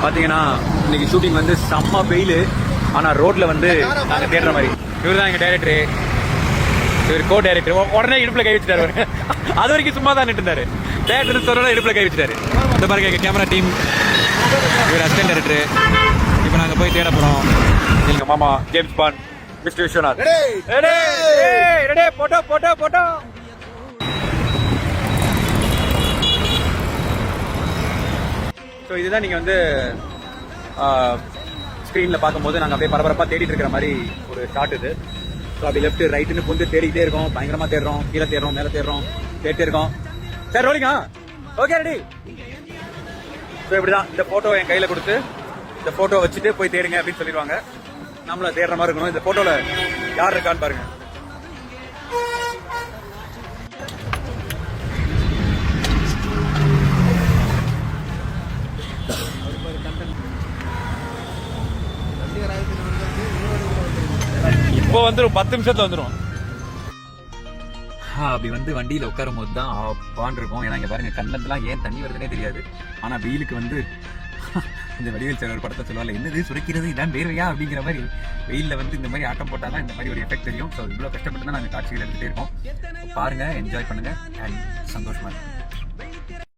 பாத்தீங்கன்னா இன்னைக்கு ஷூட்டிங் வந்து செம்ம வெயில், ஆனா ரோட்ல வந்து நாங்க தேடுற மாதிரி. இவர் தான் எங்க டைரக்டர், இவர் கோ டைரக்டர். உடனே இடுப்புல கை வச்சுட்டாரு. அது வரைக்கும் சும்மா தான் நின்று இருந்தாரு. டைரக்டர் சொல்ற இடுப்புல கை வச்சுட்டாரு. இந்த மாதிரி எங்க கேமரா டீம், இவர் அசிஸ்டன்ட் டைரக்டர். இப்போ நாங்க போய் தேட போறோம். எங்க மாமா James Bond, mister Viswanath. Ready photo photo photo. So இதுதான் நீங்கள் வந்து ஸ்க்ரீனில் பார்க்கும்போது நாங்கள் அப்படியே பரபரப்பாக தேடிட்டு இருக்கிற மாதிரி ஒரு ஷாட் இது. ஸோ அப்படி லெஃப்ட் ரைட்டுன்னு கொஞ்சம் தேடிக்கிட்டே இருக்கோம், பயங்கரமாக தேடுறோம், கீழே தேடுறோம், மேலே தேடுறோம், தேடிட்டே இருக்கோம். சார் ரோலிங்கா, ஓகே ரெடி. ஸோ இப்படி தான் இந்த ஃபோட்டோ என் கையில் கொடுத்து இந்த ஃபோட்டோ வச்சுட்டு போய் தேடுங்க அப்படின்னு சொல்லிடுவாங்க. நம்மள தேடுற மாதிரி இருக்கணும். இந்த ஃபோட்டோவில் யார் இருக்கான்னு பாருங்க. இப்போ வந்துடும், 10 நிமிஷத்துல வந்துடும். அப்படி வந்து வண்டியில உட்காரும் போது தான் பான் இருக்கும். ஏன்னா இங்க பாருங்க, கண்ணத்துலாம் ஏன் தண்ணி வருதுன்னே தெரியாது. ஆனா வெயிலுக்கு வந்து இந்த வடிவேல் சார் ஒரு படத்தை சொல்லுவாங்க, என்னது சுரைக்கிறது இதான் வேர்வையா அப்படிங்கிற மாதிரி. வெயில்ல வந்து இந்த மாதிரி ஆட்டம் போட்டாதான் இந்த மாதிரி ஒரு எஃபெக்ட் தெரியும். ஸோ இவ்வளவு கஷ்டப்பட்டு தான் நாங்கள் காட்சிகள் எடுத்துகிட்டே இருக்கோம். பாருங்க, என்ஜாய் பண்ணுங்க அண்ட் சந்தோஷமா இருக்கும்.